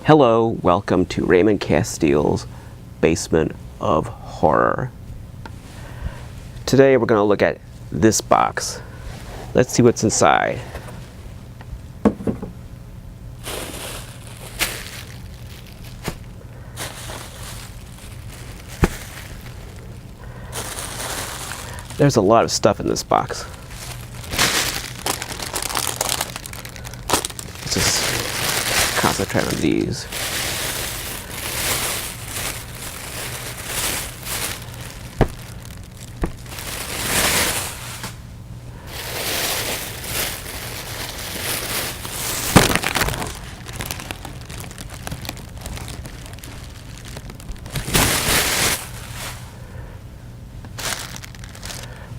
Hello, welcome to Raymond Castile's Basement of Horror. Today we're going to look at this box. Let's see what's inside. There's a lot of stuff in this box. Let's just concentrate on these.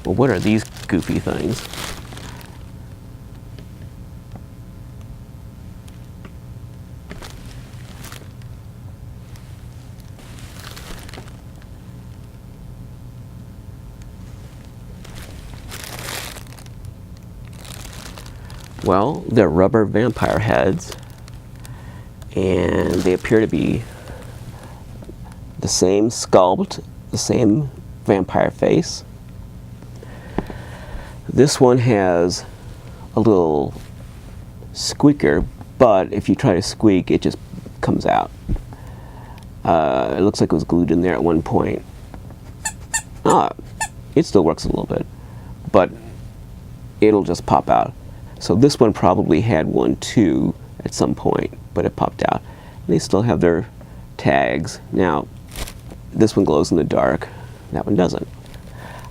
Well, what are these goofy things? Well, they're rubber vampire heads, and they appear to be the same sculpt, the same vampire face. This one has a little squeaker, but if you try to squeak, it just comes out. It looks like it was glued in there at one point. It still works a little bit, but it'll just pop out. So this one probably had one too at some point, but it popped out. And they still have their tags. Now, this one glows in the dark, that one doesn't.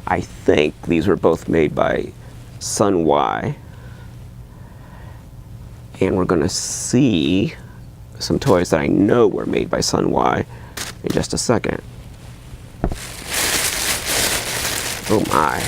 I think these were both made by Sun Wai. And we're going to see some toys that I know were made by Sun Wai in just a second. Oh my.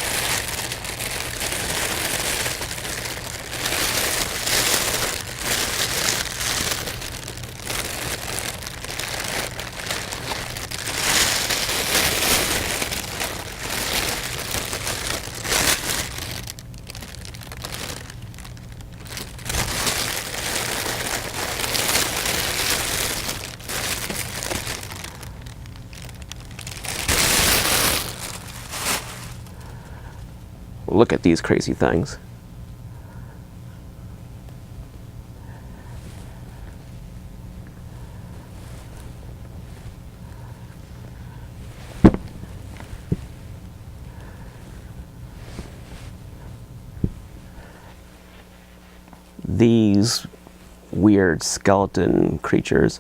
Look at these crazy things. These weird skeleton creatures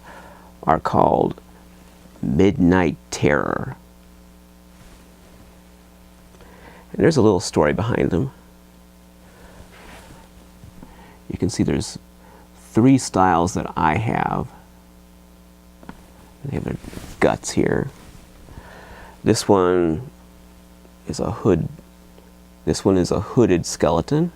are called Midnight Terror. And there's a little story behind them. You can see there's 3 styles that I have. They have their guts here. This one is a hood. This one is a hooded skeleton.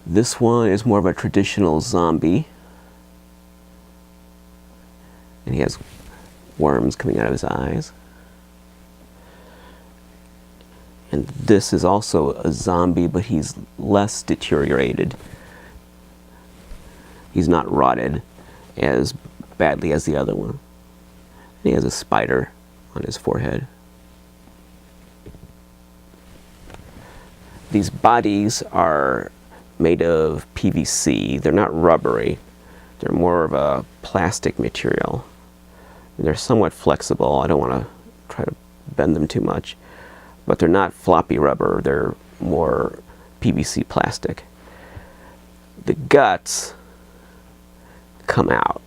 This one is more of a traditional zombie. And he has worms coming out of his eyes. And this is also a zombie, but he's less deteriorated. He's not rotted as badly as the other one. And he has a spider on his forehead. These bodies are made of PVC. They're not rubbery. They're more of a plastic material. They're somewhat flexible. I don't want to try to bend them too much. But they're not floppy rubber. They're more PVC plastic. The guts come out.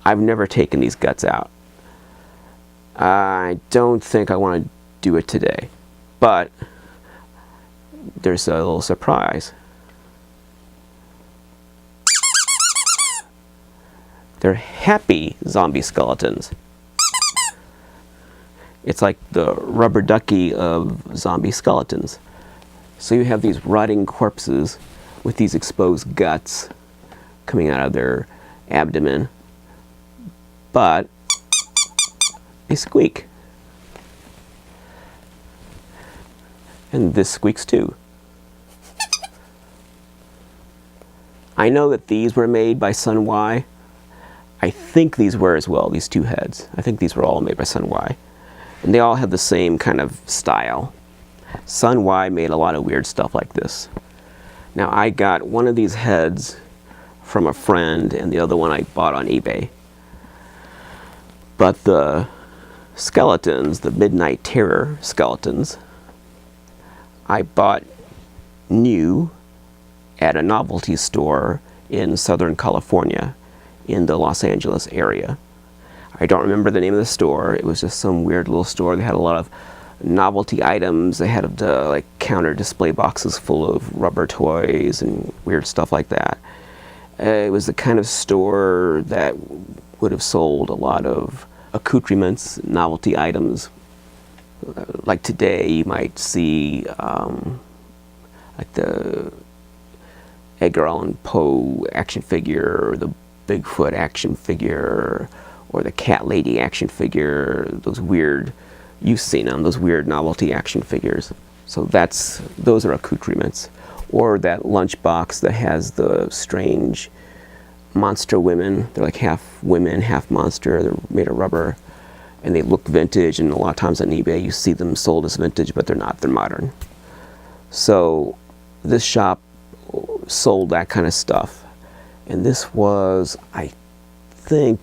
I've never taken these guts out. I don't think I want to do it today. But there's a little surprise. They're happy zombie skeletons. It's like the rubber ducky of zombie skeletons. So you have these rotting corpses with these exposed guts coming out of their abdomen, but they squeak. And this squeaks too. I know that these were made by Sun Wai. I think these were as well, these two heads. I think these were all made by Sun Wai. And they all have the same kind of style. Sun Wai made a lot of weird stuff like this. Now I got one of these heads from a friend and the other one I bought on eBay. But the skeletons, the Midnight Terror skeletons, I bought new at a novelty store in Southern California in the Los Angeles area. I don't remember the name of the store. It was just some weird little store. They had a lot of novelty items. They had like counter display boxes full of rubber toys and weird stuff like that. It was the kind of store that would have sold a lot of accoutrements, novelty items. Like today, you might see like the Edgar Allan Poe action figure, or the Bigfoot action figure, or the Cat Lady action figure. Those weird, you've seen them, those weird novelty action figures. So those are accoutrements. Or that lunchbox that has the strange monster women. They're like half women, half monster. They're made of rubber, and they look vintage. And a lot of times on eBay, you see them sold as vintage, but they're not. They're modern. So this shop sold that kind of stuff, and this was, I think,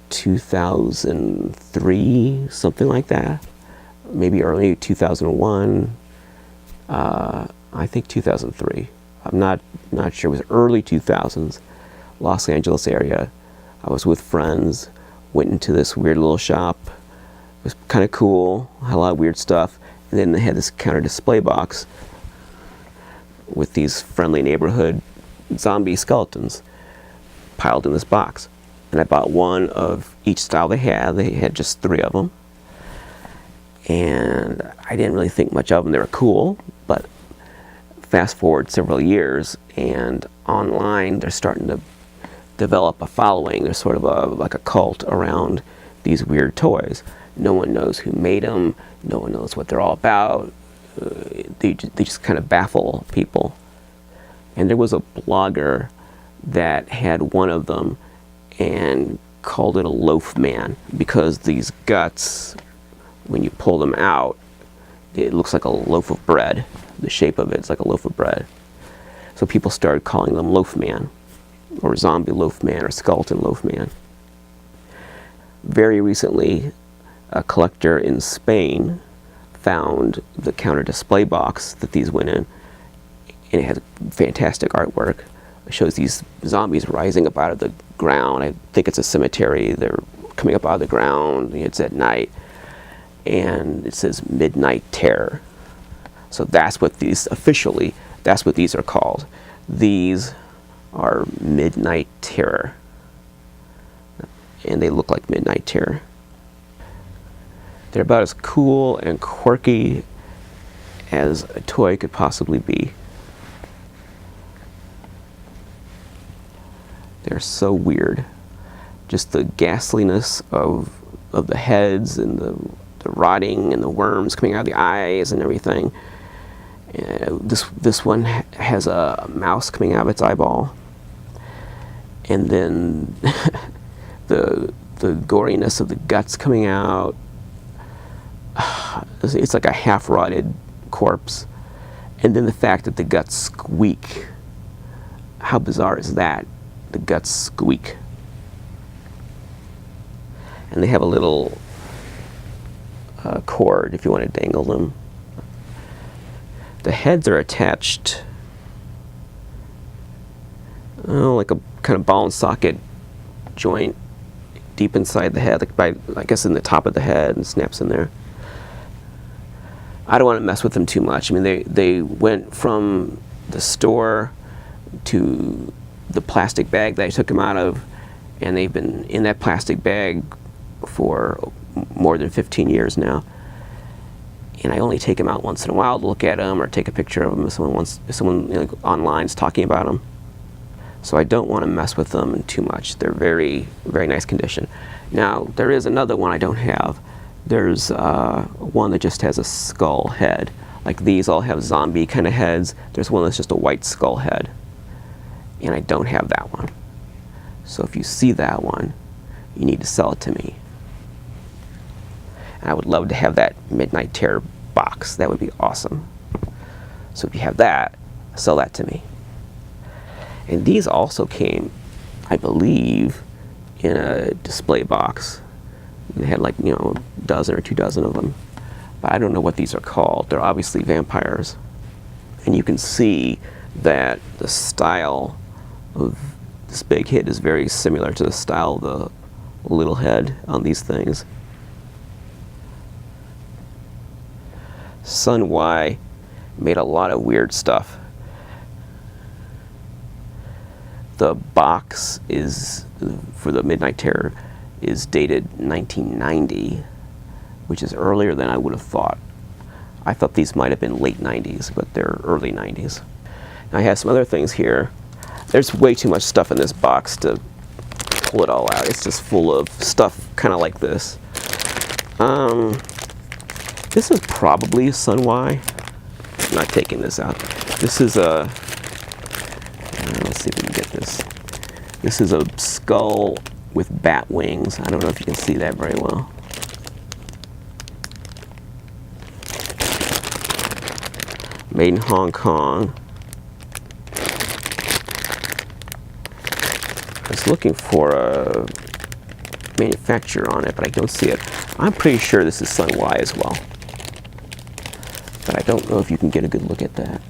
2003, something like that. Maybe early 2001. I think 2003. I'm not sure. It was early 2000s, Los Angeles area. I was with friends, went into this weird little shop. It was kind of cool, had a lot of weird stuff. And then they had this counter display box with these friendly neighborhood zombie skeletons piled in this box. And I bought one of each style they had. They had just 3 of them. And I didn't really think much of them. They were cool, but fast forward several years, and online they're starting to develop a following. There's sort of like a cult around these weird toys. No one knows who made them. No one knows what they're all about. They just kind of baffle people. And there was a blogger that had one of them and called it a loaf man, because these guts, when you pull them out, it looks like a loaf of bread. The shape of it's like a loaf of bread. So people started calling them loaf man, or zombie loaf man, or skeleton loaf man. Very recently, a collector in Spain found the counter display box that these went in, and it has fantastic artwork. It shows these zombies rising up out of the ground. I think it's a cemetery. They're coming up out of the ground. It's at night, and it says Midnight Terror. So that's what these, officially, that's what these are called. These are Midnight Terror, and they look like Midnight Terror. They're about as cool and quirky as a toy could possibly be. They're so weird. Just the ghastliness of the heads, and the rotting, and the worms coming out of the eyes and everything. This one has a mouse coming out of its eyeball, and then the goriness of the guts coming out. It's like a half-rotted corpse, and then the fact that the guts squeak. How bizarre is that? The guts squeak, and they have a little cord if you want to dangle them. The heads are attached, like a kind of ball and socket joint deep inside the head, like I guess in the top of the head, and snaps in there. I don't want to mess with them too much. I mean, they went from the store to the plastic bag that I took them out of, and they've been in that plastic bag for more than 15 years now. And I only take them out once in a while to look at them or take a picture of them if someone online is talking about them. So I don't want to mess with them too much. They're very, very nice condition. Now, there is another one I don't have. There's one that just has a skull head. Like these all have zombie kind of heads. There's one that's just a white skull head. and I don't have that one. So if you see that one, you need to sell it to me. And I would love to have that Midnight Terror box. That would be awesome. So if you have that, sell that to me. And these also came, I believe, in a display box. They had like, a dozen or 2 dozen of them. But I don't know what these are called. They're obviously vampires. And you can see that the style of this big head is very similar to the style of the little head on these things. Sun Wai made a lot of weird stuff. The box is, for the Midnight Terror, is dated 1990, which is earlier than I would have thought. I thought these might have been late 90s, but they're early 90s. I have some other things here. There's way too much stuff in this box to pull it all out. It's just full of stuff kind of like this. This is probably a Sun Wai. I'm not taking this out. This is a, let's see if we can get this. This is a skull with bat wings. I don't know if you can see that very well. Made in Hong Kong. I was looking for a manufacturer on it, but I don't see it. I'm pretty sure this is Sun Wai as well. But I don't know if you can get a good look at that.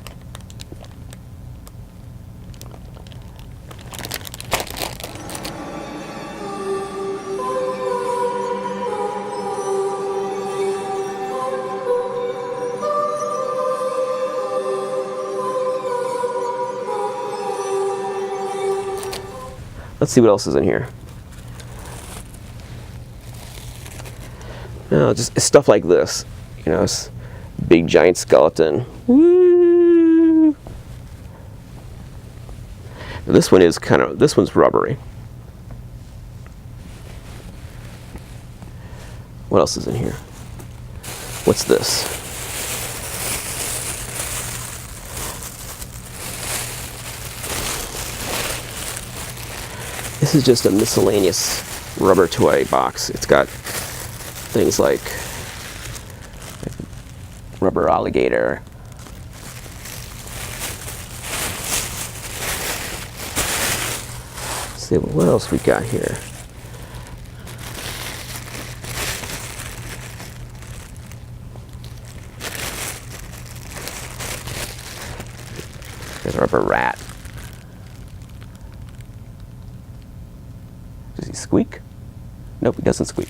Let's see what else is in here. No, just stuff like this. It's big giant skeleton. Woo! This one is this one's rubbery. What else is in here? What's this? This is just a miscellaneous rubber toy box. It's got things like rubber alligator. Let's see what else we got here. There's a rubber rat. Does he squeak? Nope, he doesn't squeak.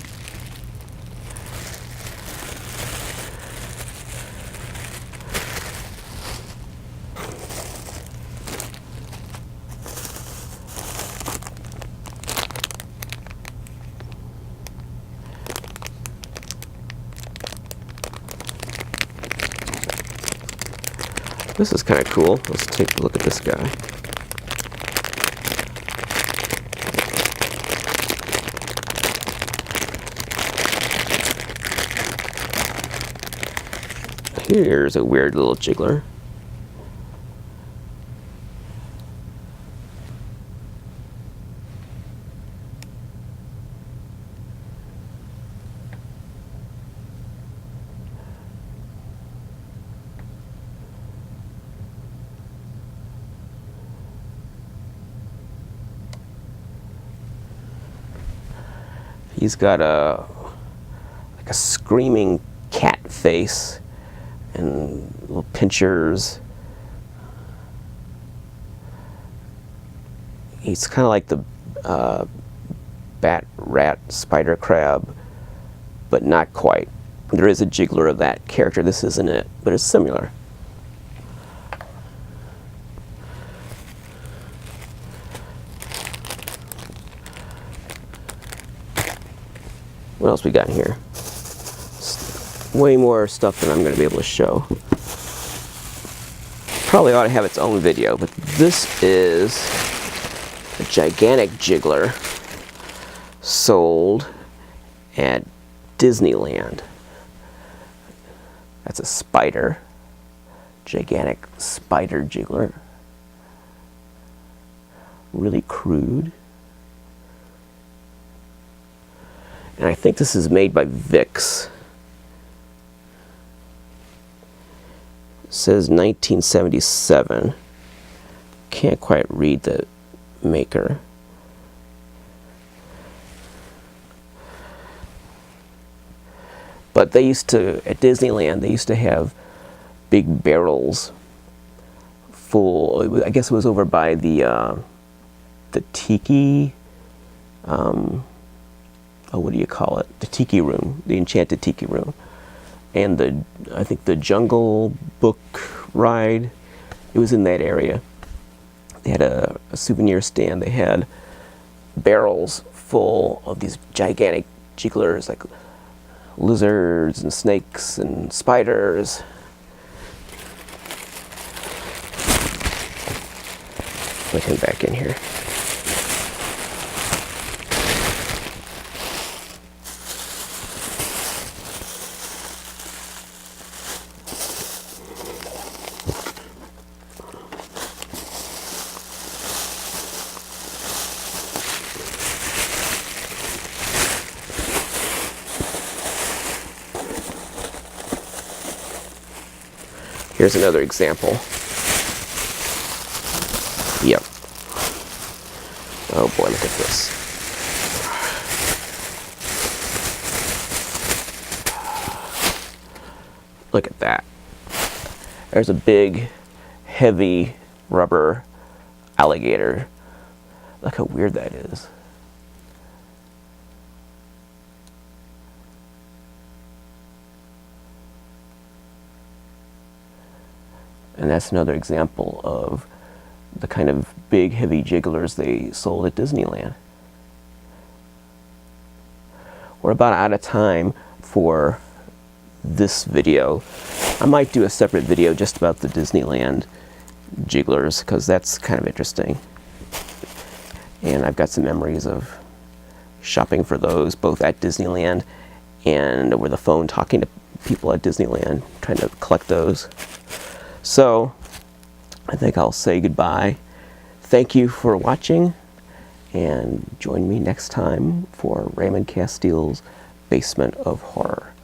This is kind of cool. Let's take a look at this guy. Here's a weird little jiggler. He's got like a screaming cat face and little pinchers. He's kind of like the bat, rat, spider crab, but not quite. There is a jiggler of that character. This isn't it, but it's similar. What else we got in here? Way more stuff than I'm going to be able to show. Probably ought to have its own video, but this is a gigantic jiggler sold at Disneyland. That's a spider. Gigantic spider jiggler. really crude. And I think this is made by Vicks. It says 1977. Can't quite read the maker. But they used to, at Disneyland, they used to have big barrels full. I guess it was over by the tiki, oh, what do you call it? The tiki room, the enchanted tiki room. And I think the Jungle Book ride, it was in that area. They had a souvenir stand. They had barrels full of these gigantic jigglers, like lizards and snakes and spiders. Put him back in here. Here's another example. Yep. Oh boy, look at this. Look at that. There's a big, heavy rubber alligator. Look how weird that is. And that's another example of the kind of big, heavy jigglers they sold at Disneyland. We're about out of time for this video. I might do a separate video just about the Disneyland jigglers, because that's kind of interesting. And I've got some memories of shopping for those, both at Disneyland and over the phone talking to people at Disneyland, trying to collect those. So, I think I'll say goodbye. Thank you for watching, and join me next time for Raymond Castile's Basement of Horror.